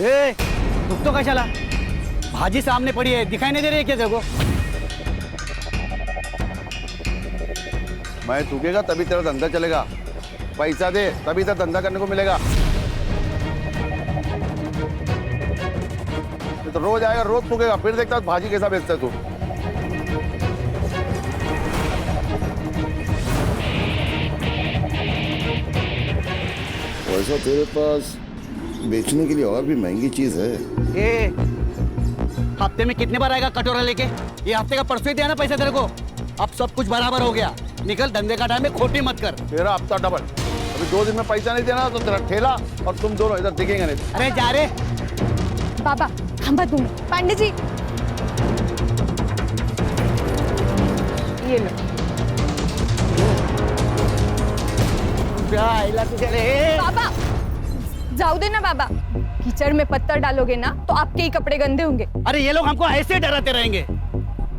ए, रुक तो कशाला? भाजी सामने पड़ी है, दिखाई नहीं दे रही है क्या तेरे को? मैं थूकेगा तभी तेरा धंधा चलेगा। पैसा दे तभी तेरा धंधा करने को मिलेगा। तो रोज आएगा, रोज थूकेगा, फिर देखता भाजी कैसा बेचता है तू। वैसा तेरे पास बेचने के लिए और भी महंगी चीज है। ए, हफ्ते में कितने बार आएगा कटोरा लेके? ये हफ्ते का परसों ही दिया ना पैसा तेरे को। अब सब कुछ बराबर हो गया। निकल, धंधे का टाइम में खोटी मत कर। तेरा हफ्ता डबल। अभी 2 दिन में पैसा नहीं देना तो तेरा ठेला और तुम दोनों इधर दिखेंगे नहीं। अरे जा रे बाबा, हम बात दूंगा। पांडे जी, ये लो। बाबा, जाओ देना बाबा। कीचड़ में पत्थर डालोगे ना तो आपके ही कपड़े गंदे होंगे। अरे ये लोग हमको ऐसे डराते रहेंगे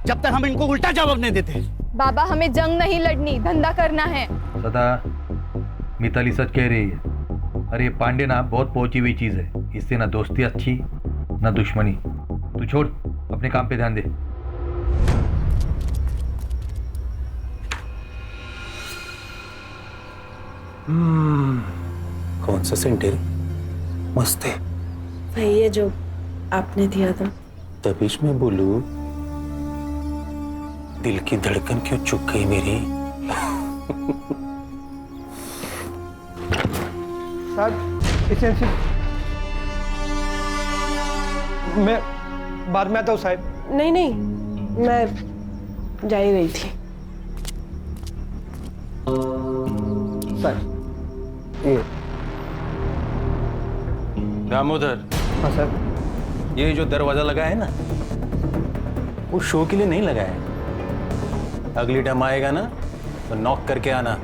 जब तक हम इनको उल्टा जवाब नहीं देते। बाबा, हमें जंग नहीं लड़नी, धंधा करना है। सदा, मिताली सच कह रही है। अरे ये पांडे ना बहुत पहुंची हुई चीज है। इससे ना दोस्ती अच्छी ना दुश्मनी। तू छोड़, अपने काम पे ध्यान दे। कौन सा सेंटेल मस्त है भाई, ये जो आपने दिया था। तबीश में बोलू, दिल की धड़कन क्यों चुक गई मेरी। साहब, इसे मैं बाद में आता हूँ साहब। नहीं नहीं, मैं जा ही रही थी। सर, ये। दामोदर, हाँ सर। ये जो दरवाजा लगा है ना, वो शो के लिए नहीं लगा है। अगली टाइम आएगा ना तो नॉक करके आना,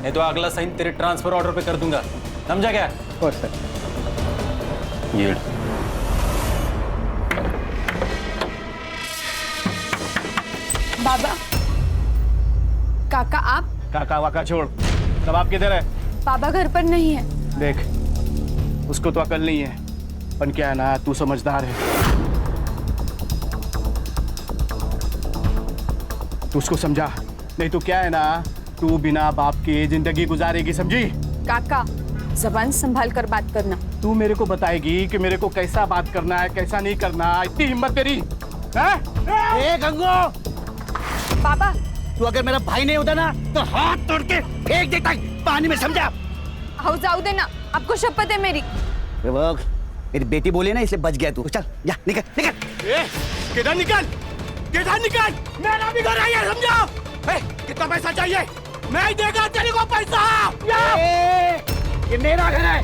नहीं तो अगला साइन तेरे ट्रांसफर ऑर्डर पे कर दूंगा। समझा क्या? और सर। ये बाबा, काका आप? काका वाका छोड़, तब आप किधर है? बाबा घर पर नहीं है। देख, उसको तो अकल नहीं है, पर क्या है ना, तू समझदार है। तू उसको समझा, नहीं तो क्या है ना, तू बिना बाप के जिंदगी गुजारेगी, समझी? काका, जबान संभाल कर बात करना। तू मेरे को बताएगी कि मेरे को कैसा बात करना है, कैसा नहीं करना। इतनी हिम्मत तेरी है? ए गंगो, बाबा, तू अगर मेरा भाई नहीं होता ना तो हाथ तोड़ के फेंक देता पानी में, समझा? आओ जाओ देना, आपको शपथ है मेरी। मेरी बेटी बोली ना, इसलिए बच गया तू। चल जा, निकल निकल। किधर निकल, किधर निकल। मेरा भी घर है, समझा? कितना पैसा चाहिए? मैं देगा तेरे को पैसा। ये मेरा घर है,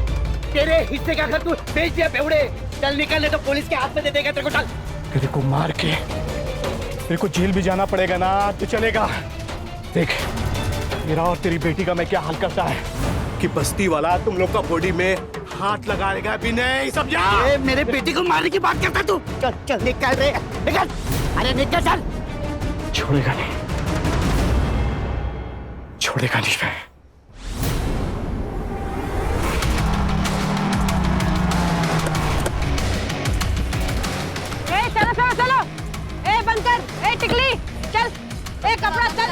तेरे हिस्से का घर तू बेच दिया बेवड़े। चल निकल, नहीं तो पुलिस के हाथ में दे देगा तेरे को। चल, तेरे को मार के तेरे को जेल भी जाना पड़ेगा ना तो चलेगा। देख, मेरा और तेरी बेटी का मैं क्या हाल करता है कि बस्ती वाला तुम लोग का बॉडी में हाथ लगाएगा भी नहीं, समझा? मेरे बेटी को मारने की बात करता तू। चल चल निकल रे, निकल। अरे निकल, चल। छोड़ेगा नहीं, छोड़ेगा नहीं मैं। चलो चलो चलो, ए बंद कर, ए टिकली चल, ए कपड़ा चल,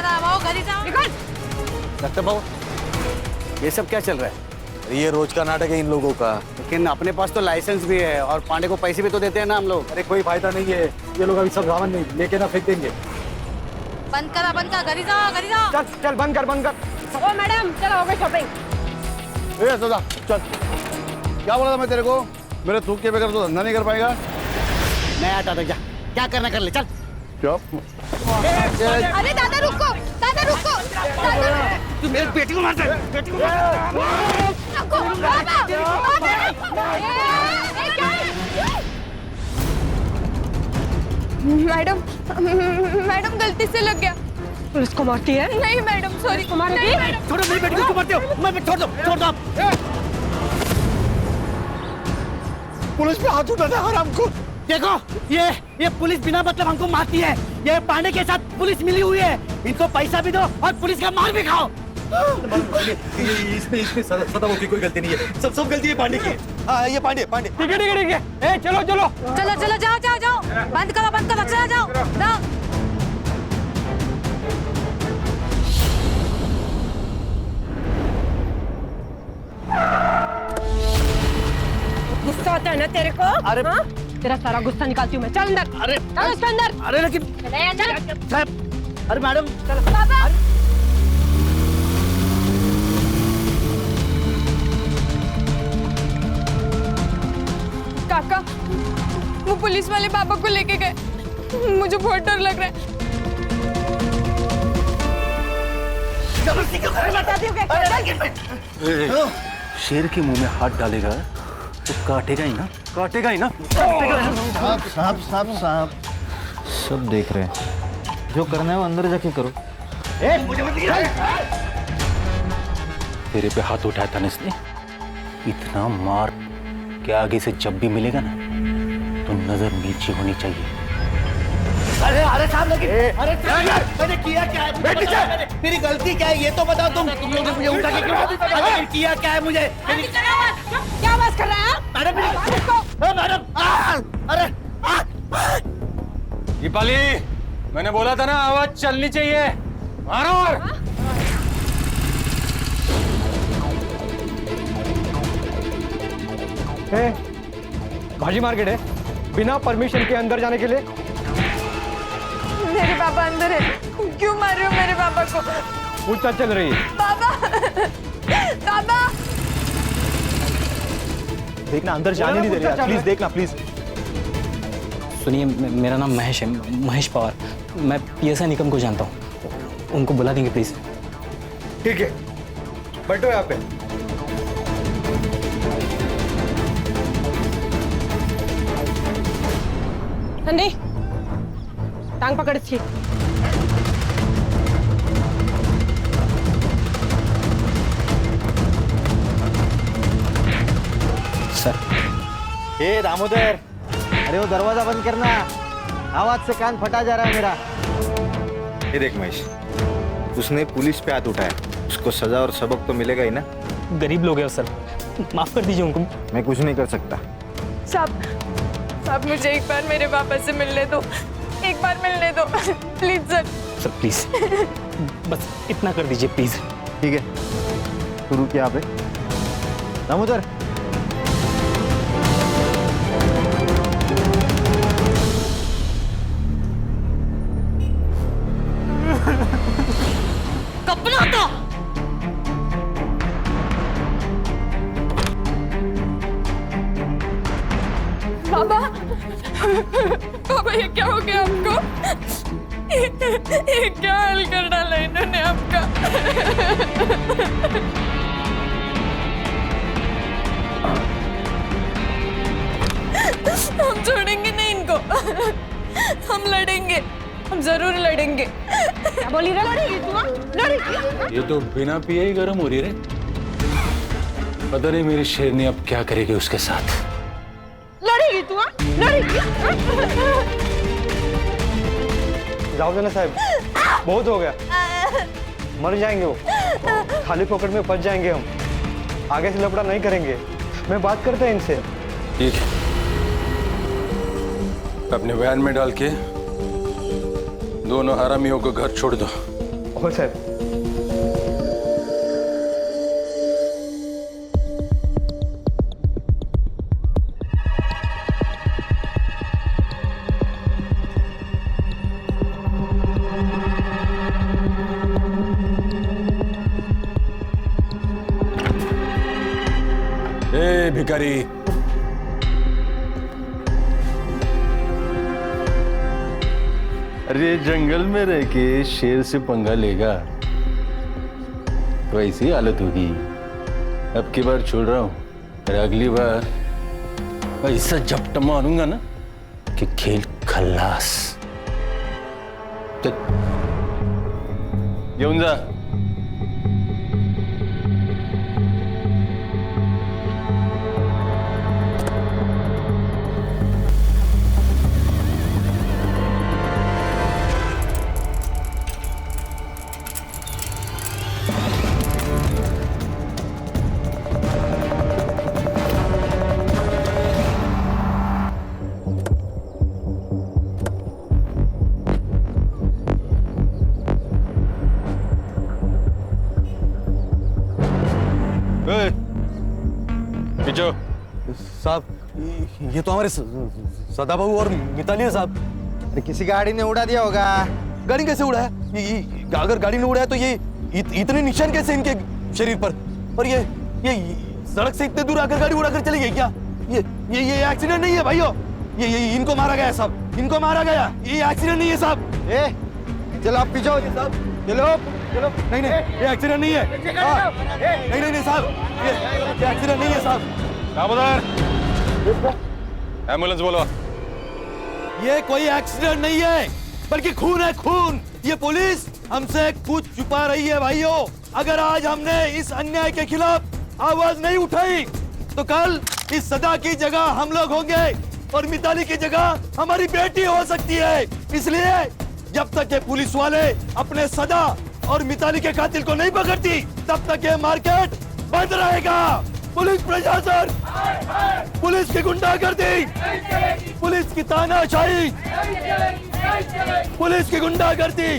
निकल। डॉक्टर बाबू, ये सब क्या चल रहा है? ये रोज का नाटक है इन लोगों का। लेकिन अपने पास तो लाइसेंस भी है और पांडे को पैसे भी तो देते हैं ना हम लोग। अरे कोई फायदा नहीं है, ये लोग अभी सब रावण नहीं लेके ना फेंक देंगे। बंद कर, घरी जाओ, घरी जाओ। चल चल, बंद कर, बंद कर। ओ मैडम, चलो हो गई शॉपिंग। ए सदा, चल। क्या बोला था मैं तेरे को? मेरे थूक के बगैर तो धंधा नहीं कर पाएगा। मैं आता था, जा क्या करना कर ले, चल। चुप। अरे दादा रुको, दादा रुको, दादा तू मेरी बेटी को मारता है, बेटी को मारता है। रुको, बाबा, बाबा। मैडम, मैडम गलती से लग गया। पुलिस को मारती है? नहीं मैडम, सॉरी। नहीं मैडम, छोड़ो, मेरी बेटी को क्यों मारते हो? मैं छोड़ दो, छोड़ दो आप। पुलिस पे हाथ उठाना हराम को। देखो, ये पुलिस बिना मतलब हमको मारती है। ये पांडे के साथ पुलिस मिली हुई है। इनको पैसा भी दो और पुलिस का मार भी खाओ। इसमें सदाभाऊ की कोई गलती नहीं है, सब गलती है पांडे की। हाँ ये पांडे पांडे। ठीक है। ए चलो चलो जाओ बंद करो चला जाओ। गुस्सा आता है ना तेरे को? अरे हाँ? तेरा सारा गुस्सा निकालती हूँ मैं। चल अंदर। अरे चल उसके अंदर। अरे लेकिन चले अंदर। साहब, अरे मैडम बाबा काका, वो पुलिस वाले पापा को लेके गए। मुझे बहुत डर लग रहा है। शेर के मुंह में हाथ डालेगा तो काटेगा ही ना, काटेगा ही ना। साहब सब देख रहे हैं, जो करना है वो अंदर जाके करो। तेरे पे हाथ उठाया था ना इसने, इतना मार कि आगे से जब भी मिलेगा ना तो नजर नीचे होनी चाहिए। अरे साहब लेकिन मैंने किया क्या है? मेरी गलती क्या है ये तो बताओ तुम लोगों ने मुझे उठा के क्यों किया क्या है मुझे? क्या बात कर रहे हैं आप? मैडम अरे दीपाली, मैंने बोला था ना आवाज चलनी चाहिए, मारो। भाजी मार्केट है, बिना परमिशन के अंदर जाने के लिए। मेरे पापा अंदर है। क्यों मार रहे हो मेरे पापा को? पूछताछ चल रही है। पापा पापा देखना अंदर जाने नहीं दे रही, प्लीज देखना प्लीज। सुनिए, मेरा नाम महेश है, महेश पवार। मैं पीएसआई निकम को जानता हूँ, उनको बुला देंगे प्लीज। ठीक है, बैठो यहाँ पे। ठंडी टांग पकड़ इसकी। सर। ए दामोदर, अरे वो दरवाजा बंद करना, आवाज से कान फटा जा रहा है मेरा। ये देख महेश, उसने पुलिस पे हाथ उठाया, उसको सजा और सबक तो मिलेगा ही ना। गरीब लोग हैं सर, माफ कर दीजिए उनको। मैं कुछ नहीं कर सकता। साहब मुझे एक बार मेरे पापा से मिलने दो, एक बार मिलने दो प्लीज सर। सर प्लीज, बस इतना कर दीजिए प्लीज। ठीक है, शुरू किया आपने। दामोदर, कपड़ा तो पापा ये क्या हो गया आपको? ये क्या हाल कर डाला इन्होंने आपका? हम छोड़ेंगे नहीं इनको, हम लड़ेंगे, हम जरूर लड़ेंगे। क्या बोली रे? लड़ेगी तू? लड़ेगी? ये तो बिना पिए ही गर्म हो रही है। पता नहीं मेरी शेरनी अब क्या करेगी उसके साथ। लड़ेगी तू? लड़ेगी? जाओ देना साहब, बहुत हो गया, मर जाएंगे वो, खाली पॉकेट में फंस जाएंगे हम। आगे से लफड़ा नहीं करेंगे, मैं बात करता है इनसे। ठीक है, अपने वैन में डाल के दोनों हरामियों को घर छोड़ दो। हो सर। ए भिखारी, अरे जंगल में रह के शेर से पंगा लेगा तो ऐसी हालत होगी। अब की बार छोड़ रहा हूं, फिर अगली बार ऐसा झपटा मारूंगा ना कि खेल खल्लास। येऊन जा। ये तो हमारे सदा बहू और मिताली है साहब। अरे किसी गाड़ी ने उड़ा दिया होगा। गाड़ी कैसे उड़ा है? अगर गाड़ी ने उड़ा है तो ये इतने निशान कैसे इनके शरीर पर? और ये सड़क से इतने दूर आकर गाड़ी उड़ाकर चली गई क्या? ये एक्सीडेंट नहीं है भाइयों, ये इनको मारा गया साहब, इनको मारा गया, ये एक्सीडेंट नहीं है साहब। चलो आप पीछे साहब, चलो चलो। नहीं ये एक्सीडेंट नहीं है। नहीं साहब, ये एक्सीडेंट नहीं है साहब। दामोदर, एम्बुलेंस बोलो। ये कोई एक्सीडेंट नहीं है, बल्कि खून है खून। ये पुलिस हमसे कुछ छुपा रही है भाइयों। अगर आज हमने इस अन्याय के खिलाफ आवाज नहीं उठाई तो कल इस सदा की जगह हम लोग होंगे और मिताली की जगह हमारी बेटी हो सकती है। इसलिए जब तक ये पुलिस वाले अपने सदा और मिताली के कातिल को नहीं पकड़ती तब तक ये मार्केट बंद रहेगा। पुलिस प्रशासन, पुलिस की गुंडागर्दी, पुलिस की तानाशाही, पुलिस की गुंडागर्दी।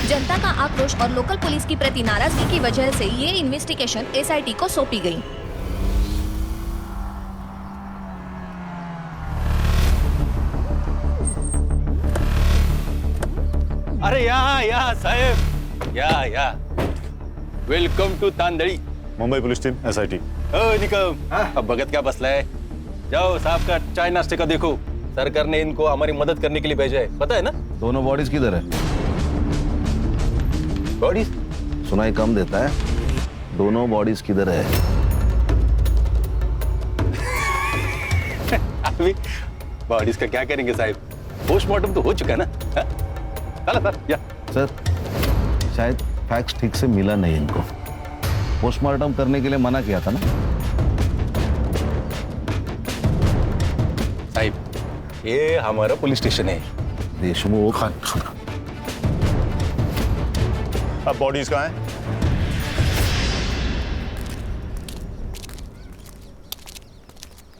जनता का आक्रोश और लोकल पुलिस की प्रति नाराजगी की वजह से ये इन्वेस्टिगेशन एसआईटी को सौंपी गई। अरे या साहेब, या welcome to Tandli. Mumbai police team SIT. Nikam, अब भगत क्या बसला है? जाओ साहब का चाय नाश्ते का देखो। सरकार ने इनको हमारी मदद करने के लिए भेजा है, पता है ना? दोनों बॉडीज किधर है? बॉडीज सुनाई कम देता है। दोनों बॉडीज किधर है? अभी बॉडीज का क्या करेंगे साहब? पोस्टमार्टम तो हो चुका है ना। चला सर, या सर, शायद फैक्स ठीक से मिला नहीं इनको। पोस्टमार्टम करने के लिए मना किया था ना साहब। ये हमारा पुलिस स्टेशन है। देशमुख, अब बॉडीज कहाँ हैं?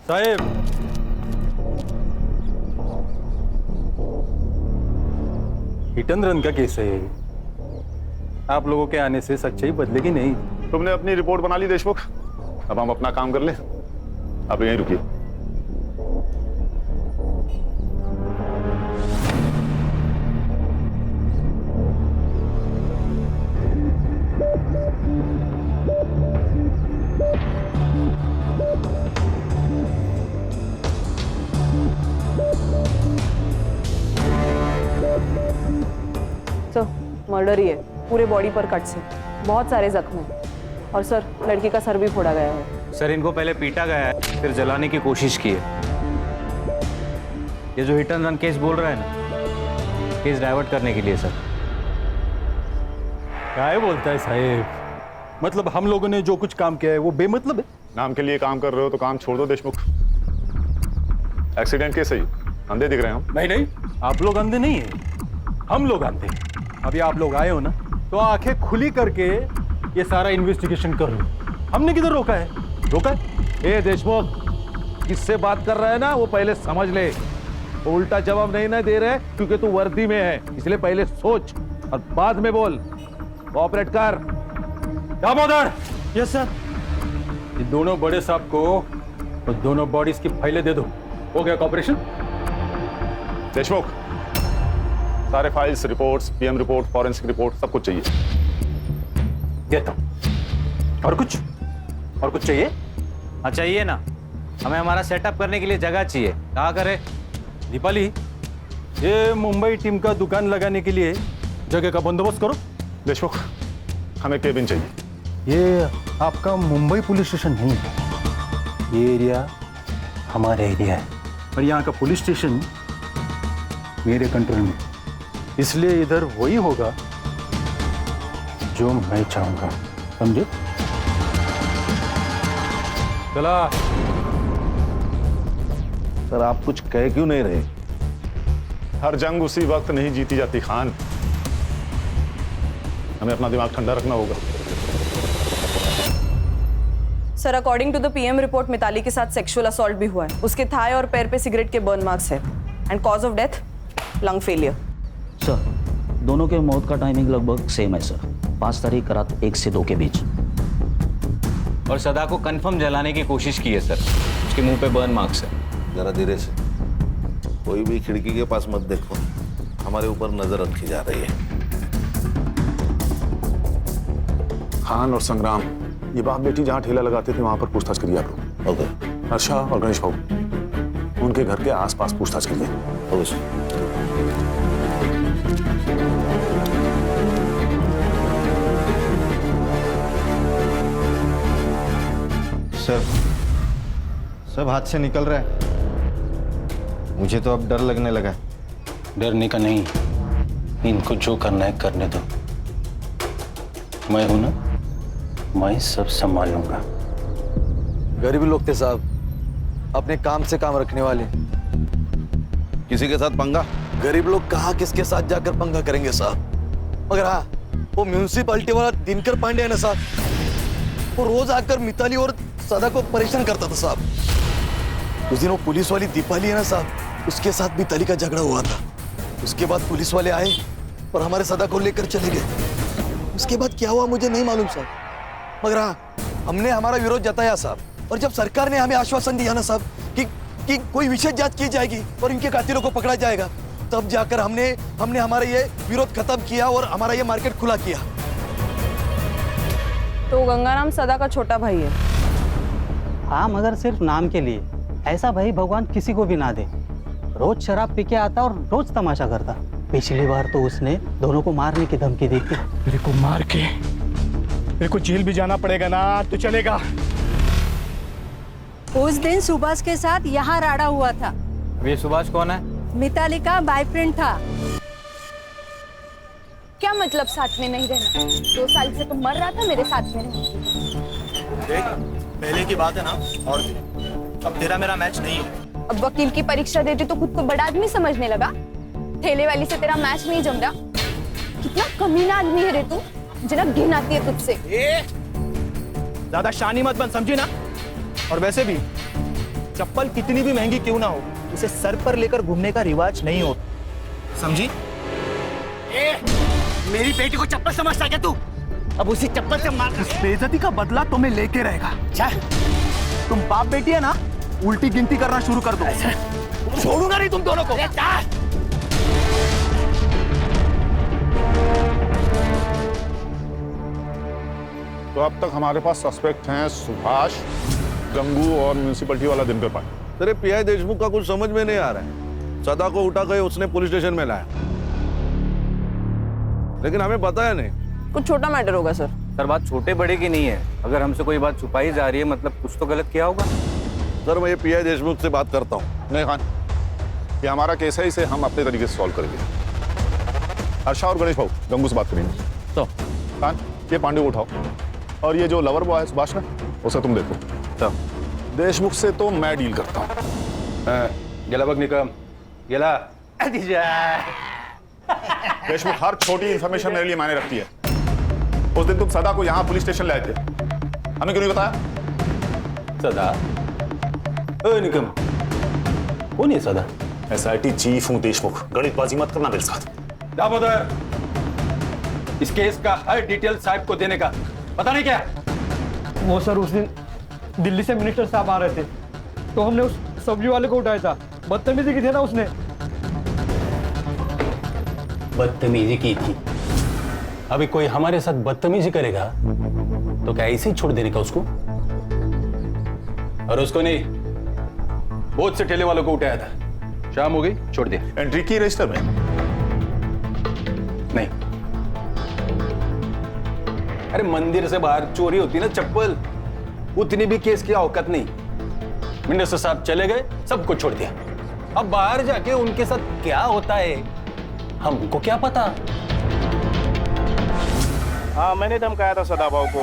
साहब, हिट एंड रन का केस है। आप लोगों के आने से सच्चाई बदलेगी नहीं। तुमने अपनी रिपोर्ट बना ली देशमुख, अब हम अपना काम कर ले। आप यहीं रुकिए। मर्डर ही है, पूरे बॉडी पर कट्स हैं, बहुत सारे जख्म हैं और सर लड़की का सर भी फोड़ा गया है। सर इनको पहले पीटा गया है, फिर जलाने की कोशिश की है। ये जो हिट एंड रन केस बोल रहा है ना, केस डाइवर्ट करने के लिए सर। क्या बोलता है साहब? मतलब हम लोगों ने जो कुछ काम किया है वो बेमतलब है? नाम के लिए काम कर रहे हो तो काम छोड़ दो देशमुख। एक्सीडेंट केस है, अंधे दिख रहे हैं हम। नहीं, आप लोग अंधे नहीं है, हम लोग अंधे। अभी आप लोग आए हो ना तो आंखें खुली करके ये सारा इन्वेस्टिगेशन कर लो। हमने किधर रोका है? रोका है? ए देशमुख, किससे बात कर रहा है ना वो पहले समझ ले। उल्टा जवाब नहीं ना दे रहे क्योंकि तू वर्दी में है, इसलिए पहले सोच और बाद में बोल। कोऑपरेट कर। दामोदर। Yes sir. ये दोनों बड़े साहब को तो दोनों बॉडीज की फाइलें दे दो। हो गया कॉपरेशन? देशमुख, सारे files, reports, PM report, forensic report, सब कुछ चाहिए। देता हूं। और कुछ चाहिए? हाँ चाहिए ना, हमें हमारा सेटअप करने के लिए जगह चाहिए। कहाँ करें? दीपाली, ये मुंबई टीम का दुकान लगाने के लिए जगह का बंदोबस्त करो। देशमुख, हमें केबिन चाहिए। ये आपका मुंबई पुलिस स्टेशन नहीं है, ये एरिया हमारा एरिया है और यहाँ का पुलिस स्टेशन मेरे कंट्रोल में, इसलिए इधर वही होगा जो मैं चाहूंगा, समझे? चला। सर आप कुछ कह क्यों नहीं रहे? हर जंग उसी वक्त नहीं जीती जाती खान, हमें अपना दिमाग ठंडा रखना होगा। Sir according to the PM report Mitali के साथ सेक्सुअल असॉल्ट भी हुआ है। उसके थाई और पैर पे सिगरेट के बर्न मार्क्स है and cause of death lung failure. Sir दोनों के मौत का टाइमिंग लगभग सेम है सर, 5 तारीख रात 1 से 2 के बीच। और सदा को कंफर्म जलाने की कोशिश की है सर। उसके मुंह पे बर्न मार्क्स है। जरा धीरे से, कोई भी खिड़की के पास मत देखो, हमारे ऊपर नजर रखी जा रही है। खान और संग्राम ये बाप बेटी जहाँ ठेला लगाते थे वहां पर पूछताछ करिए आप लोग। ओके। हर्षा और गणेश भाऊ उनके घर के आसपास पूछताछ करिए। ओके। सर, सब हाथ से निकल रहा है। मुझे तो अब डर लगने लगा है। डरने का नहीं, इनको जो करना है करने दो। मैं हूं ना, मैं सब संभाल लूंगा। गरीब लोग थे साहब, अपने काम से काम रखने वाले। किसी के साथ पंगा? गरीब लोग कहाँ किसके साथ जाकर पंगा करेंगे साहब। मगर हाँ, वो म्यूनिसिपालिटी वाला दिनकर पांडे है ना साहब, वो रोज आकर मिताली और सदा को परेशान करता था साहब। उस दिन वो पुलिस वाली दीपाली है ना साहब, उसके साथ भी मिताली का झगड़ा हुआ था। उसके बाद पुलिस वाले आए और हमारे सदा को लेकर चले गए। उसके बाद क्या हुआ मुझे नहीं मालूम साहब, मगर हाँ, हमने हमारा विरोध जताया साहब। और जब सरकार ने हमें आश्वासन दिया ना साहब कि कोई विशेष जांच की जाएगी और इनके कातिलों को पकड़ा जाएगा, तब जाकर हमने हमारा ये विरोध खत्म किया और हमारा ये मार्केट खुला किया। तो गंगाराम सदा का छोटा भाई है। हाँ, मगर सिर्फ नाम के लिए। ऐसा भाई भगवान किसी को भी ना दे। रोज शराब पी के आता और रोज तमाशा करता। पिछली बार तो उसने दोनों को मारने की धमकी दी थी। मेरे को मार के मेरे को जेल भी जाना पड़ेगा ना तो चलेगा। उस दिन सुभाष के साथ यहाँ राड़ा हुआ था। ये सुभाष कौन है? मिताली का बॉयफ्रेंड था। क्या मतलब साथ में नहीं रहना? 2 साल से तो मर रहा था मेरे साथ में रहने। देख, पहले की बात है ना, और अब तेरा मेरा मैच नहीं है। अब वकील की परीक्षा देती तो खुद को बड़ा आदमी समझने लगा। ठेले वाली से तेरा मैच नहीं जम रहा। कितना कमीना आदमी है रे तू, जना घिन आती है तुझसे। ज्यादा शानी मत बन, समझी ना। और वैसे भी चप्पल कितनी भी महंगी क्यों ना हो, उसे सर पर लेकर घूमने का रिवाज नहीं हो, समझी? मेरी बेटी को चप्पल समझता क्या तू? अब उसी चप्पल से मार। इस बेइज्जती का बदला तुम्हें लेके रहेगा। तुम बाप बेटी है ना, उल्टी गिनती करना शुरू कर दो। छोड़ूंगा नहीं तुम दोनों को। तो अब तक हमारे पास सस्पेक्ट हैं सुभाष, गंगू और म्यूनिसिपलिटी वाला दिनकर पांडे। तेरे पीआई देशमुख का कुछ समझ में नहीं आ रहा है। सदा को उठा के उसने पुलिस स्टेशन में लाया, लेकिन हमें पता है नहीं। कुछ छोटा मैटर होगा सर। सर, बात छोटे बड़े की नहीं है। अगर हमसे कोई बात छुपाई जा रही है, मतलब कुछ तो गलत किया होगा। सर, मैं ये पीआई देशमुख से बात करता हूँ। नहीं खान, ये हमारा केस है, इसे हम अपने तरीके से सॉल्व करेंगे। हर्षा और गणेश भाऊ गंगू से बात करेंगे। तो खान, ये पांडे को उठाओ, और ये जो लवर बॉय है सुभाष ना, उसे तुम देखो। तो देशमुख से तो मैं डील करता हूँ। गेला बघ निकम, गेला। देशमुख, हर छोटी इंफॉर्मेशन मेरे लिए मायने रखती है। उस दिन तुम सदा को यहाँ पुलिस स्टेशन लाए थे, हमें क्यों नहीं बताया? सदा? निकम, कौन है सदा? एसआईटी चीफ हूँ देशमुख, गणितबाजी मत करना मेरे साथ। दामोदर, इस केस का हर डिटेल साहब को देने का पता नहीं क्या? वो सर, उस दिन दिल्ली से मिनिस्टर साहब आ रहे थे, तो हमने उस सब्जी वाले को उठाया था। बदतमीजी की थी ना उसने। बदतमीजी की थी? अभी कोई हमारे साथ बदतमीजी करेगा तो क्या ऐसे ही छोड़ देने का उसको? और उसको नहीं, बहुत से ठेले वालों को उठाया था। शाम हो गई, छोड़ दिया। एंट्री की रजिस्टर में? नहीं। अरे मंदिर से बाहर चोरी होती ना चप्पल, उतनी भी केस की औकात नहीं। मिनिस्टर साहब चले गए, सबको छोड़ दिया। अब बाहर जाके उनके साथ क्या होता है हमको क्या पता। हाँ, मैंने धमकाया था सदा भाव को,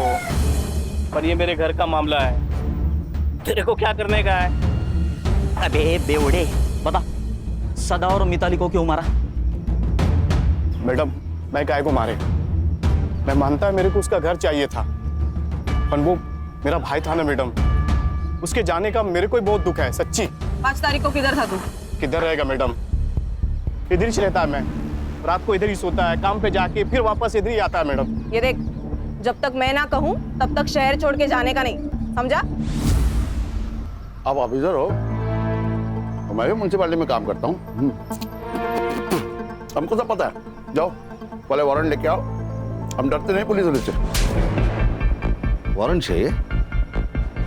पर ये मेरे घर का मामला है। तेरे को क्या करने का है? अबे बेवड़े, बता, सदा और मिताली को क्यों मारा? मैडम, मैं काय को मारे? मैं मानता है मेरे को उसका घर चाहिए था, पर वो मेरा भाई था ना मैडम, उसके जाने का मेरे को बहुत दुख है, सच्ची। 5 तारीख को किधर था तू? किधर रहेगा मैडम, इधर ही रहता है। मैं रात को इधर ही सोता है, काम पे जाके फिर वापस इधर ही आता है मैडम। ये देख, जब तक मैं ना कहूँ तब तक शहर छोड़ के जाने का नहीं, समझा? आप ऑफिसर हो, मैं भी म्यूनसिपालिटी में काम करता हूँ। हमको सब पता है। जाओ पहले वारंट लेके आओ, हम डरते नहीं पुलिस से। वारंट चाहिए?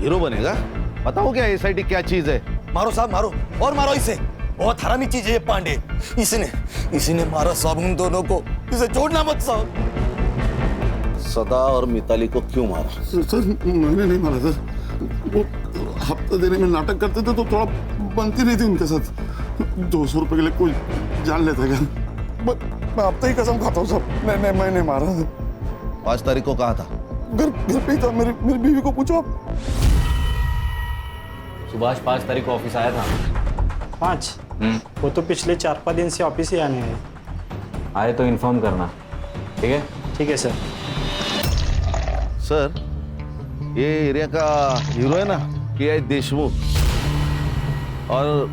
हीरो बनेगा? बताओ क्या एसआईटी क्या चीज है? मारो साहब मारो, और मारो इसे। बहुत हरामी चीज है ये पांडे। इसने मारा साहब उन दोनों को। इसे छोड़ना मत साहब। सदा और मिताली को क्यों मारा? सर मैंने नहीं मारा सर, वो हफ्ता देने में नाटक करते थे तो थोड़ा बनती नहीं थी उनके साथ। 200 रुपए के लिए कोई जान लेता क्या? मैं हफ्ते ही कसम खाता हूँ सर, मैं नहीं मारा। 5 तारीख को कहा था? घर पे ही था। मेरी बीवी को पूछो आप। सुभाष 5 तारीख को ऑफिस आया था। 5? वो तो पिछले 4-5 दिन से ऑफिस ही आने हैं। आए तो इन्फॉर्म करना, ठीक है? ठीक है सर। सर ये एरिया का हीरो है ना, के देशमुख, और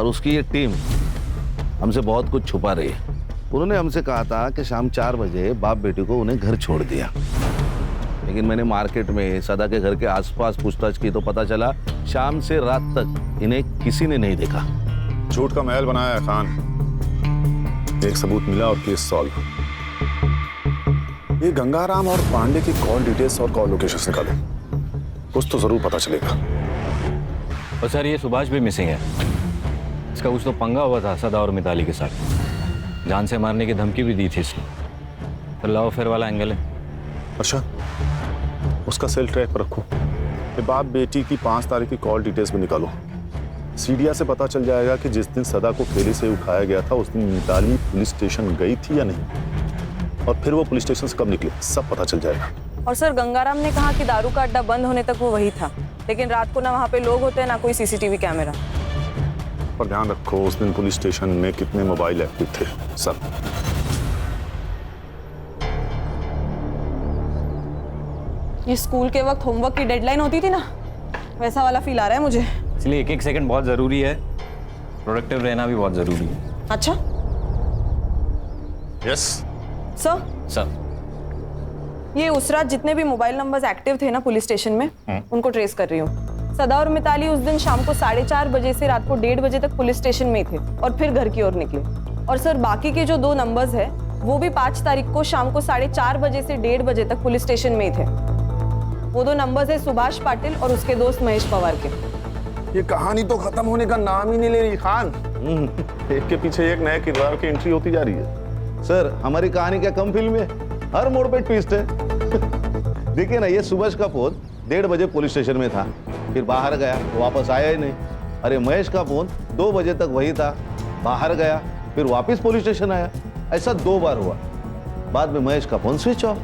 उसकी ये टीम हमसे बहुत कुछ छुपा रही है। उन्होंने हमसे कहा था कि शाम 4 बजे बाप बेटी को उन्हें घर छोड़ दिया, लेकिन मैंने मार्केट में सदा के घर के आसपास पूछताछ की तो पता चला शाम से रात तक इन्हें किसी ने नहीं देखा। झूठ का महल बनाया है खान। एक सबूत मिला और केस सॉल्व। ये गंगाराम और पांडे की कॉल डिटेल्स और कॉल लोकेशंस निकालो, कुछ तो जरूर पता चलेगा। और सर ये सुभाष भी मिसिंग है। इसका कुछ तो पंगा हुआ था सदा और मिताली के साथ, जान से मारने की धमकी भी दी थी इसने। तो लव अफेयर वाला एंगल है। अच्छा, उसका सेल ट्रैक पर रखो। ये बाप बेटी की 5 तारीख की कॉल डिटेल्स भी निकालो। सीडिया से पता चल जाएगा कि जिस दिन सदा को ठेले से उठाया गया था उस दिन मिताली पुलिस स्टेशन गई थी या नहीं, और फिर वो पुलिस स्टेशन से कब निकली, सब पता चल जाएगा। और सर गंगाराम ने कहा कि दारू का अड्डा बंद होने तक वो वही था, लेकिन रात को ना वहाँ पे लोग होते हैं ना कोई सीसीटीवी कैमरा। पर ध्यान रखो उस दिन पुलिस स्टेशन में कितने मोबाइल एक्टिव थे, सब। ये स्कूल के वक्त होमवर्क की डेडलाइन होती थी ना, वैसा वाला फील आ रहा है मुझे। इसलिए एक सेकंड बहुत जरूरी है, प्रोडक्टिव रहना भी बहुत जरूरी है। अच्छा यस सर। ये उस रात जितने भी मोबाइल नंबर्स एक्टिव थे ना पुलिस स्टेशन में, उनको ट्रेस कर रही हूँ। सदा और मिताली उस दिन शाम को 4:30 बजे से रात को 1:30 बजे तक पुलिस स्टेशन में ही थे और फिर घर की ओर निकले। और सर बाकी के जो 2 नंबर्स है वो भी 5 तारीख को शाम को 4:30 बजे से 1:30 बजे तक पुलिस स्टेशन में ही थे। वो 2 नंबर्स है सुभाष पाटिल और उसके दोस्त महेश पवार के। ये कहानी तो खत्म होने का नाम ही नहीं ले रही खान। एक के पीछे एक नए किरदार की एंट्री होती जा रही है। सर हमारी कहानी क्या कम फिल्म है? हर मोड़ पे ट्विस्ट है। देखिए ना, ये सुभाष का फोन 1:30 बजे पुलिस स्टेशन में था, फिर बाहर गया, वापस आया ही नहीं। अरे महेश का फोन 2 बजे तक वही था, बाहर गया, फिर वापस पुलिस स्टेशन आया। ऐसा 2 बार हुआ। बाद में महेश का फोन स्विच ऑफ।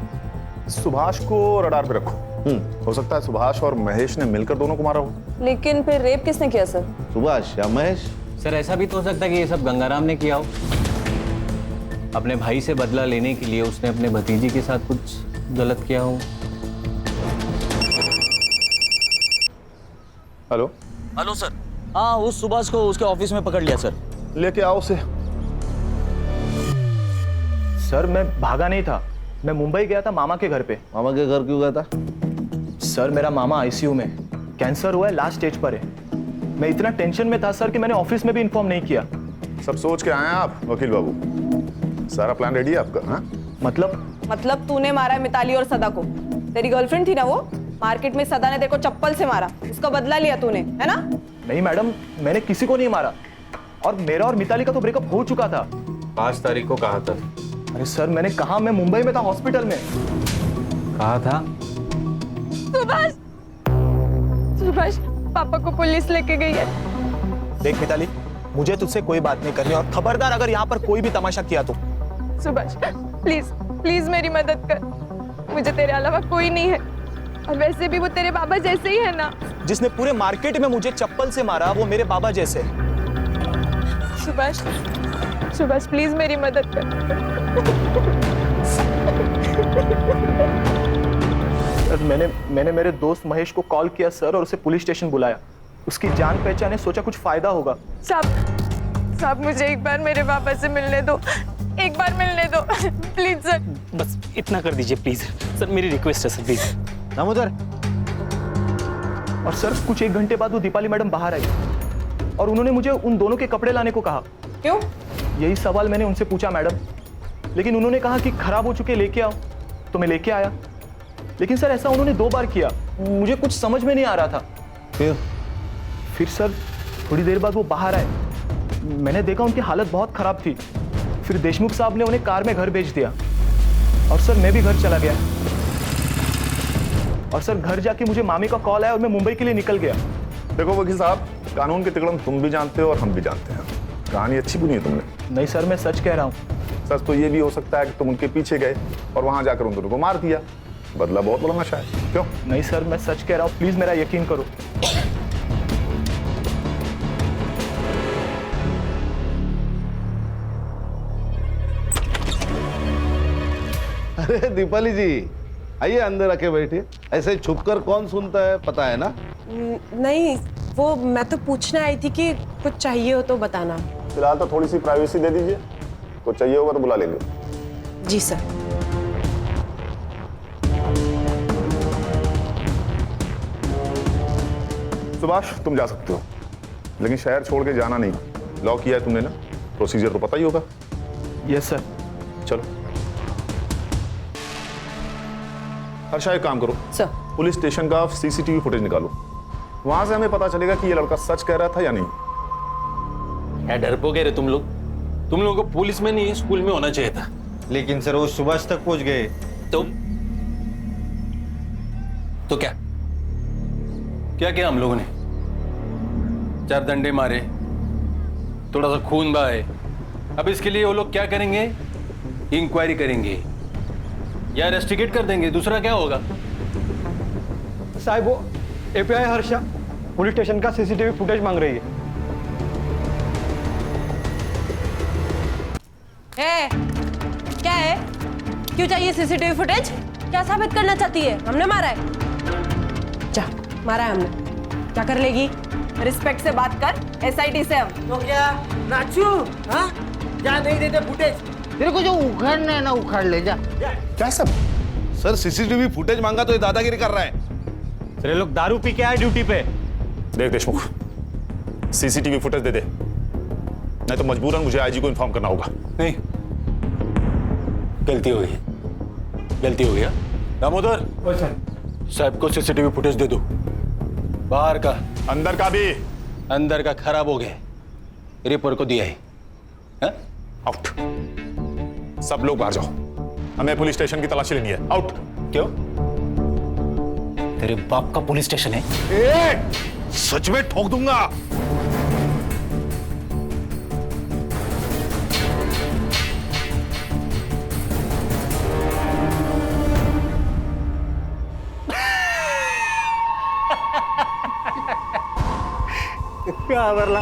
सुभाष को रडार पे रखो। हो सकता है सुभाष और महेश ने मिलकर दोनों को मारा हो। लेकिन फिर रेप किसने किया सर? सुभाष या महेश? सर ऐसा भी तो हो सकता है कि ये सब गंगाराम ने किया हो। अपने भाई से बदला लेने के लिए उसने अपने भतीजी के साथ कुछ गलत किया हो। Hello hello sir. हाँ, उस सुभाष को उसके ऑफिस में पकड़ लिया सर। लेके आओ उसे। सर मैं भागा नहीं था, मैं मुंबई गया था मामा के घर पे। मामा के घर क्यों गया था? सर मेरा मामा आईसीयू में, कैंसर हुआ है, लास्ट स्टेज पर है। मैं इतना टेंशन में था सर कि मैंने ऑफिस में भी इन्फॉर्म नहीं किया। सब सोच के आए हैं आप वकील बाबू? सारा प्लान रेडी है आपका? हाँ मतलब तूने मारा है मिताली और सदा को? तेरी गर्लफ्रेंड थी ना वो, मार्केट में सदा ने तेरे को चप्पल से मारा, उसका बदला लिया तूने, है ना? नहीं मैडम, मैंने किसी को नहीं मारा, और मेरा और मिताली का तो ब्रेकअप हो चुका था। 5 तारीख को कहा था। अरे सर मैंने कहा, मैं मुंबई में था हॉस्पिटल में। कहा था? सुभाष पापा को पुलिस लेके गई है। देख मिताली, मुझे तुझसे कोई बात नहीं करनी, और खबरदार अगर यहाँ पर कोई भी तमाशा किया तो। सुभाष प्लीज प्लीज मेरी मदद कर, मुझे तेरे अलावा कोई नहीं है, और वैसे भी वो तेरे बाबा जैसे ही है ना। जिसने पूरे मार्केट में मुझे चप्पल से मारा वो मेरे बाबा जैसे। सुभाष प्लीज मेरी मदद कर। सर मैंने मेरे दोस्त महेश को कॉल किया सर, और उसे पुलिस स्टेशन बुलाया। उसकी जान पहचान है, सोचा कुछ फायदा होगा। साहब मुझे एक बार मेरे पापा से मिलने दो, एक बार मिलने दो प्लीज सर। बस इतना कर दीजिए प्लीज सर, मेरी रिक्वेस्ट है सर प्लीज। दामोदर और सर कुछ 1 घंटे बाद वो दीपाली मैडम बाहर आई और उन्होंने मुझे उन दोनों के कपड़े लाने को कहा। क्यों? यही सवाल मैंने उनसे पूछा मैडम, लेकिन उन्होंने कहा कि खराब हो चुके लेके आओ, तो मैं लेके आया। लेकिन सर ऐसा उन्होंने 2 बार किया, मुझे कुछ समझ में नहीं आ रहा था। फिर सर थोड़ी देर बाद वो बाहर आए, मैंने देखा उनकी हालत बहुत खराब थी। फिर देशमुख साहब ने उन्हें कार में घर भेज दिया और सर मैं भी घर चला गया। और सर घर जाके मुझे मामी का कॉल आया और मैं मुंबई के लिए निकल गया। देखो वकील साहब, कानून के तिकड़म तुम भी जानते हो और हम भी जानते हैं। कहानी अच्छी बुनी है तुमने। नहीं सर, मैं सच कह रहा हूँ। सच तो ये भी हो सकता है कि तुम उनके पीछे गए और वहां जाकर उन दोनों को मार दिया। बदला बहुत बड़ा नशा है। क्यों? नहीं सर, मैं सच कह रहा हूँ, प्लीज मेरा यकीन करो। अरे दीपाली जी, आइए अंदर आके बैठिए। ऐसे छुपकर कौन सुनता है, पता है ना? नहीं, वो मैं तो पूछने आई थी कि कुछ चाहिए हो तो बताना। फिलहाल तो थोड़ी सी प्राइवेसी दे दीजिए, कुछ चाहिए होगा तो बुला लेंगे। जी सर। सुभाष, तुम जा सकते हो, लेकिन शहर छोड़ के जाना नहीं। लॉक किया है तुमने ना, प्रोसीजर तो पता ही होगा। Yes sir. चलो हर्षा, एक काम करो सर, पुलिस स्टेशन का सीसीटीवी फुटेज निकालो। वहां से हमें पता चलेगा कि ये लड़का सच कह रहा था या नहीं। क्या डरपोके रे तुम लोग? तुम लोगों को पुलिस में नहीं स्कूल में होना चाहिए था। लेकिन सर वो सुभाष तक पहुंच गए। तो क्या क्या किया हम लोगों ने? 4 डंडे मारे, थोड़ा सा खून बहाए। अब इसके लिए वो लोग क्या करेंगे? इंक्वायरी करेंगे या इन्वेस्टिगेट कर देंगे, दूसरा क्या होगा? साहब वो एपीआई हर्षा पुलिस स्टेशन का सीसीटीवी फुटेज मांग रही है। क्या है? क्यों चाहिए सीसीटीवी फुटेज? क्या साबित करना चाहती है? हमने मारा है? जा, मारा है हमने। क्या कर लेगी? रिस्पेक्ट से बात कर, एसआईटी से हम। तो क्या नाचू? हाँ, क्या नहीं देते फुटेज? तेरे को जो उखाड़ना है ना उखाड़ ले जा। क्या सब? सर सीसीटीवी फुटेज मांगा तो ये दादागिरी कर रहा है। सर ये लोग दारू पी के आए ड्यूटी पे। देख देशमुख, सीसीटीवी फुटेज दे दे, नहीं तो मजबूरन मुझे आईजी को इन्फॉर्म करना होगा। नहीं, गलती हो गई, गलती हो गया। दामोदर साहब को सीसीटीवी फुटेज दे दो। बाहर का, अंदर का भी। अंदर का खराब हो गया, रिपोर्ट को दिया है। आउट। सब लोग बाहर जाओ, हमें पुलिस स्टेशन की तलाशी लेनी है। आउट। क्यों? तेरे बाप का पुलिस स्टेशन है? सच में ठोक दूंगा। क्या बरला?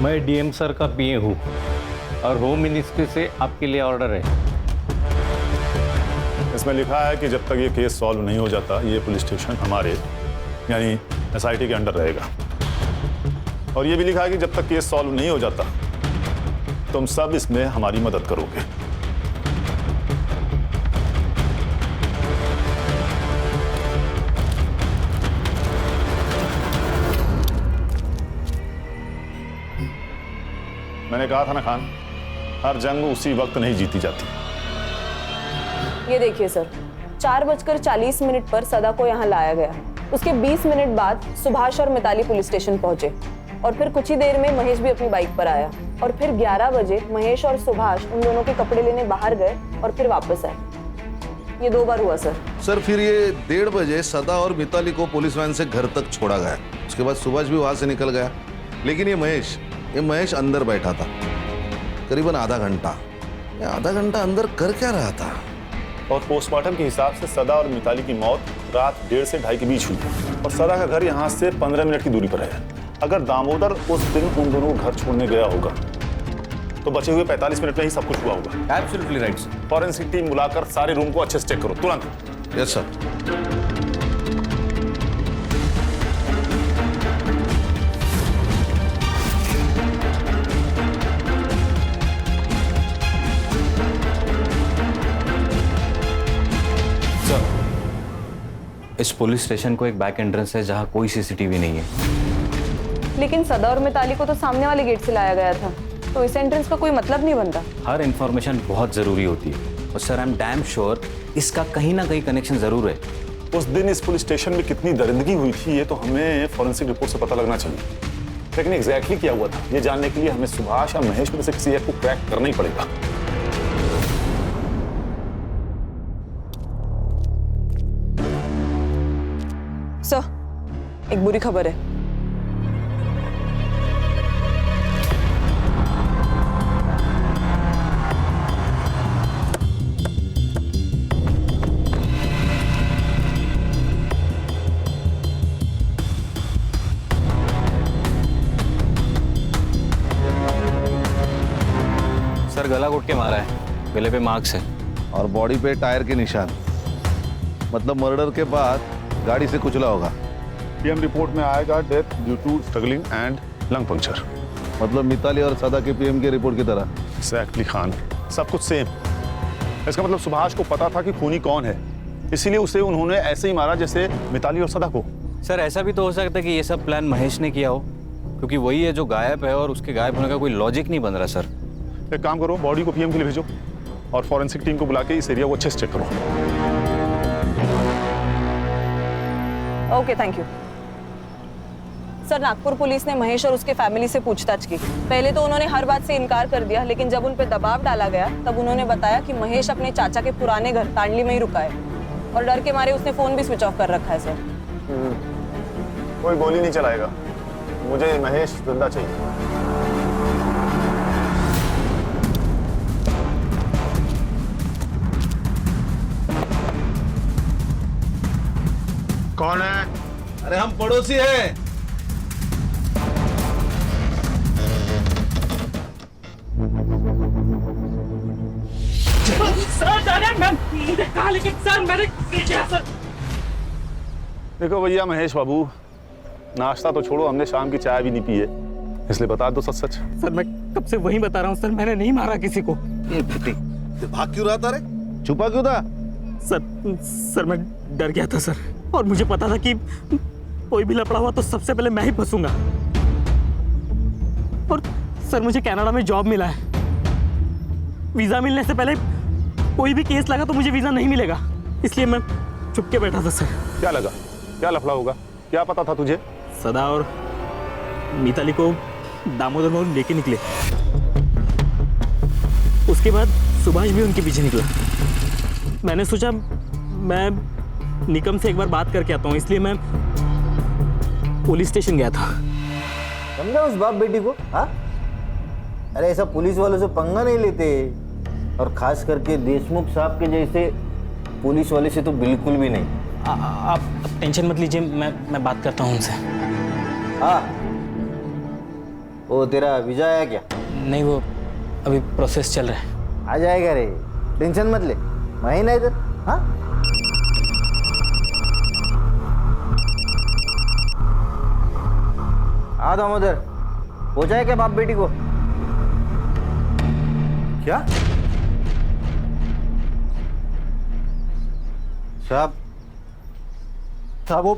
मैं डीएम सर का पीए हूँ और होम मिनिस्ट्री से आपके लिए ऑर्डर है। इसमें लिखा है कि जब तक ये केस सॉल्व नहीं हो जाता, ये पुलिस स्टेशन हमारे यानी एसआईटी के अंडर रहेगा। और ये भी लिखा है कि जब तक केस सॉल्व नहीं हो जाता, तुम सब इसमें हमारी मदद करोगे। मैंने कहा था ना खान, हर जंग उसी वक्त नहीं जीती जाती। ये देखिए सर, 4:40 पर सदा को यहाँ लाया गया। उसके 20 मिनट बाद सुभाष और मिताली पुलिस स्टेशन पहुंचे और फिर कुछ ही देर में महेश भी अपनी बाइक पर आया और फिर 11 बजे महेश और सुभाष उन दोनों के कपड़े लेने बाहर गए और फिर वापस आए। ये 2 बार हुआ सर। सर फिर ये 1:30 बजे सदा और मिताली को पुलिस वैन से घर तक छोड़ा गया। उसके बाद सुभाष भी वहां से निकल गया, लेकिन ये महेश अंदर बैठा था करीबन आधा घंटा। आधा घंटा अंदर कर क्या रहा था? और पोस्टमार्टम के हिसाब से सदा और मिताली की मौत रात 1:30 से 2:30 के बीच हुई और सदा का घर यहाँ से 15 मिनट की दूरी पर है। अगर दामोदर उस दिन उन दोनों को घर छोड़ने गया होगा तो बचे हुए 45 मिनट में ही सब कुछ हुआ होगा। Absolutely right sir. Forensic team बुलाकर सारे रूम को अच्छे से चेक करो तुरंत। Yes sir. इस पुलिस स्टेशन को एक बैक एंट्रेंस है जहाँ कोई सीसीटीवी नहीं है। लेकिन सदा और मिताली को तो सामने वाले गेट से लाया गया था, तो इस एंट्रेंस का कोई मतलब नहीं बनता। हर इंफॉर्मेशन बहुत जरूरी होती है और sir I am damn sure इसका कहीं ना कहीं कनेक्शन जरूर है। उस दिन इस पुलिस स्टेशन में कितनी दरिंदगी हुई थी ये तो हमें फॉरेंसिक रिपोर्ट से पता लगना चाहिए, लेकिन एग्जैक्टली क्या हुआ था ये जानने के लिए हमें सुभाष या महेश में से किसी एक को क्रैक करना ही पड़ेगा। सर, एक बुरी खबर है। सर गला घोट के मारा है, गले पे मार्क्स है और बॉडी पे टायर के निशान, मतलब मर्डर के बाद गाड़ी से कुचला होगा। पीएम रिपोर्ट में आएगा death due to struggling and lung puncture. मतलब मिताली और सदा के पीएम की रिपोर्ट की तरह। एग्जैक्टली खान, सब कुछ सेम। इसका मतलब सुभाष को पता था कि खूनी कौन है, इसीलिए उसे उन्होंने ऐसे ही मारा जैसे मिताली और सदा को। सर ऐसा भी तो हो सकता है कि ये सब प्लान महेश ने किया हो, क्योंकि वही है जो गायब है और उसके गायब होने का कोई लॉजिक नहीं बन रहा। सर एक काम करो, बॉडी को पीएम के लिए भेजो और फॉरेंसिक टीम को बुला के इस एरिया को अच्छे से चेक करो। Okay, thank you sir. Nagpur police ने महेश और उसके फैमिली से पूछताछ की। पहले तो उन्होंने हर बात से इनकार कर दिया, लेकिन जब उन पर दबाव डाला गया तब उन्होंने बताया कि महेश अपने चाचा के पुराने घर तांडली में ही रुका है और डर के मारे उसने फोन भी स्विच ऑफ कर रखा है। सर कोई गोली नहीं चलाएगा, मुझे महेश जिंदा चाहिए। कौन है? अरे हम पड़ोसी हैं। देखो भैया महेश बाबू, नाश्ता तो छोड़ो, हमने शाम की चाय भी नहीं पी है, इसलिए बता दो सच सच। सर मैं कब से वही बता रहा हूँ सर, मैंने नहीं मारा किसी को। भाग क्यों रहा था रे? छुपा क्यों था? सर मैं डर गया था सर, और मुझे पता था कि कोई भी लफड़ा हुआ तो सबसे पहले मैं ही फंसूंगा। और सर मुझे कनाडा में जॉब मिला है, वीजा मिलने से पहले कोई भी केस लगा तो मुझे वीजा नहीं मिलेगा, इसलिए मैं चुप के बैठा था सर। क्या लगा, क्या लफड़ा होगा, क्या पता था तुझे? सदा और मिताली को दामोदर मोहन लेके निकले, उसके बाद सुभाष भी उनके पीछे निकला। मैंने सोचा मैं निकम से एक बार बात करके आता हूँ, इसलिए मैं पुलिस स्टेशन गया था। समझा उस बाप बेटी को? हाँ, अरे ऐसा पुलिस वालों से पंगा नहीं लेते, और खास करके देशमुख साहब के जैसे पुलिस वाले से तो बिल्कुल भी नहीं। आप टेंशन मत लीजिए, मैं बात करता हूँ उनसे। हाँ, वो तेरा वीजा आया क्या? नहीं, वो अभी प्रोसेस चल रहा है। आ जाएगा रे, टेंशन मत ले, मैं ना इधर। हाँ, हाँ दामोदर, हो जाए क्या बाप बेटी को? क्या साहब? साहब वो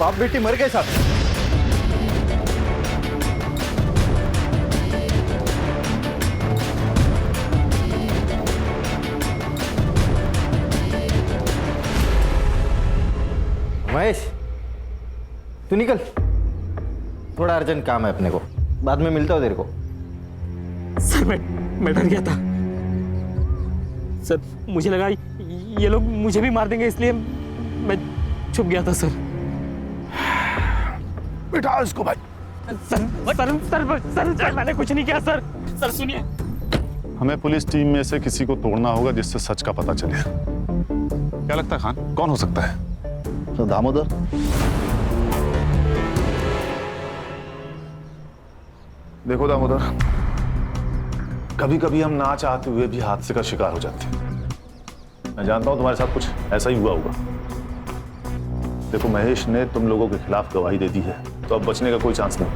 बाप बेटी मर गए साहब। महेश तू निकल, थोड़ा अर्जेंट काम है अपने को, बाद में मिलता हूँ तेरे को। सर मैं डर गया था सर, मुझे लगा ये लोग मुझे भी मार देंगे, इसलिए मैं छुप गया था सर। बिठा इसको भाई। सर मैंने कुछ नहीं किया सर। सर सुनिए, हमें पुलिस टीम में से किसी को तोड़ना होगा जिससे सच का पता चले। क्या लगता है खान, कौन हो सकता है? तो दामोदर। देखो दामोदर, कभी कभी हम ना चाहते हुए भी हादसे का शिकार हो जाते हैं। मैं जानता हूं तुम्हारे साथ कुछ ऐसा ही हुआ होगा। देखो महेश ने तुम लोगों के खिलाफ गवाही दे दी है, तो अब बचने का कोई चांस नहीं।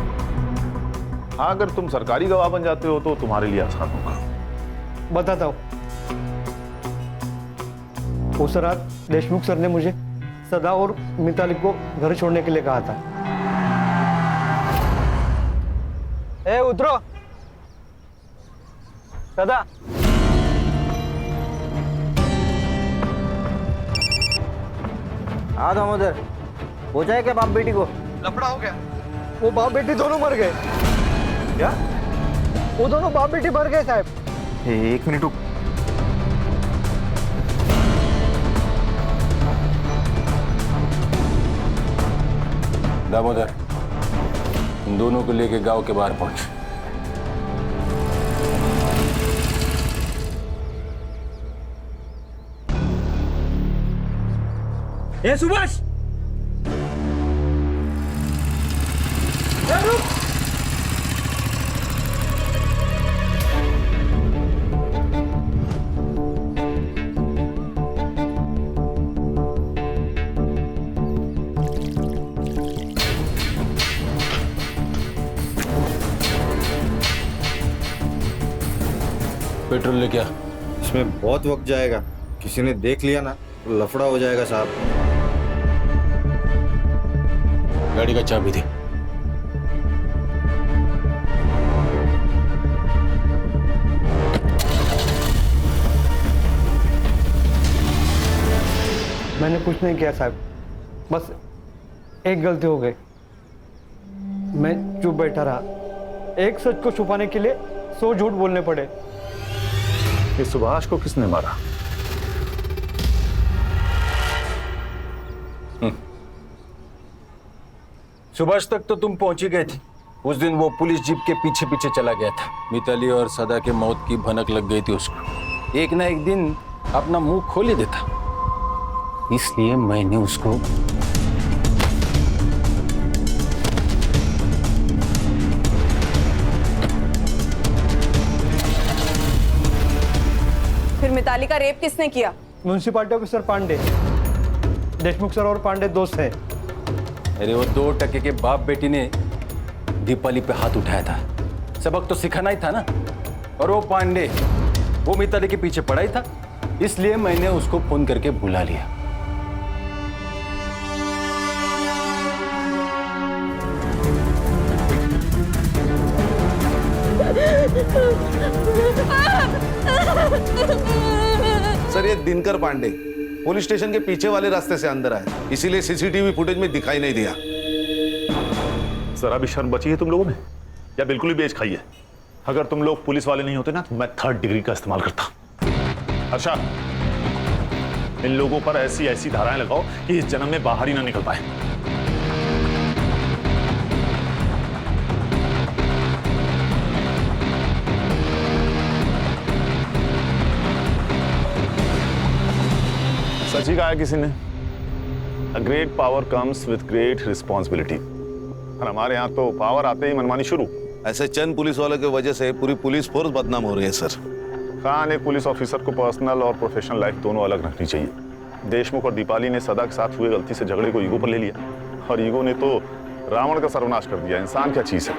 हाँ, अगर तुम सरकारी गवाह बन जाते हो तो तुम्हारे लिए आसान होगा। बताता हूँ। उस रात देशमुख सर ने मुझे सदा और मिताली को घर छोड़ने के लिए कहा था। ए उतरो सदा। हाँ दामोदर, हो जाए क्या बाप बेटी को? लफड़ा हो गया, वो बाप बेटी दोनों मर गए। क्या? वो दोनों बाप बेटी मर गए साहब। एक मिनट रुक। दामोदर, इन दोनों को लेके गांव के बाहर पहुंच। ए सुभाष, पेट्रोल लेके आ। इसमें बहुत वक्त जाएगा, किसी ने देख लिया ना तो लफड़ा हो जाएगा साहब। गाड़ी का चाबी दे। मैंने कुछ नहीं किया साहब, बस एक गलती हो गई। मैं चुप बैठा रहा। एक सच को छुपाने के लिए 100 झूठ बोलने पड़े। ये सुभाष को किसने मारा? सुभाष तक तो तुम पहुंच ही गए थे। उस दिन वो पुलिस जीप के पीछे पीछे चला गया था। मिताली और सदा के मौत की भनक लग गई थी उसको। एक ना एक दिन अपना मुंह खोल ही देता, इसलिए मैंने उसको फिर मिताली का रेप किसने किया? Municipality officer Pandey. Deshmukh sir और पांडे दोस्त हैं। अरे वो 2 टके के बाप बेटी ने दीपाली पे हाथ उठाया था। सबक तो सिखाना ही था ना। और वो पांडे, वो मिताली के पीछे पड़ा ही था, इसलिए मैंने उसको फोन करके बुला लिया। सर ये दिनकर पांडे पुलिस स्टेशन के पीछे वाले रास्ते से अंदर आए, इसीलिए सीसीटीवी फुटेज में दिखाई नहीं दिया। जरा भी शर्म बची है तुम लोगों में या बिल्कुल ही बेच खाई है? अगर तुम लोग पुलिस वाले नहीं होते ना तो मैं 3rd डिग्री का इस्तेमाल करता। अच्छा, इन लोगों पर ऐसी ऐसी धाराएं लगाओ कि इस जन्म में बाहर ही ना निकल पाए। सच ही कहा किसी ने, a great power comes with great responsibility. और हमारे यहाँ तो पावर आते ही मनमानी शुरू। ऐसे चंद पुलिस वालों की वजह से पूरी पुलिस फोर्स बदनाम हो रही है सर। खान, एक पुलिस ऑफिसर को पर्सनल और प्रोफेशनल लाइफ दोनों अलग रखनी चाहिए। देशमुख और दीपाली ने सदा के साथ हुए गलती से झगड़े को ईगो पर ले लिया, और ईगो ने तो रावण का सर्वनाश कर दिया। इंसान क्या चीज है?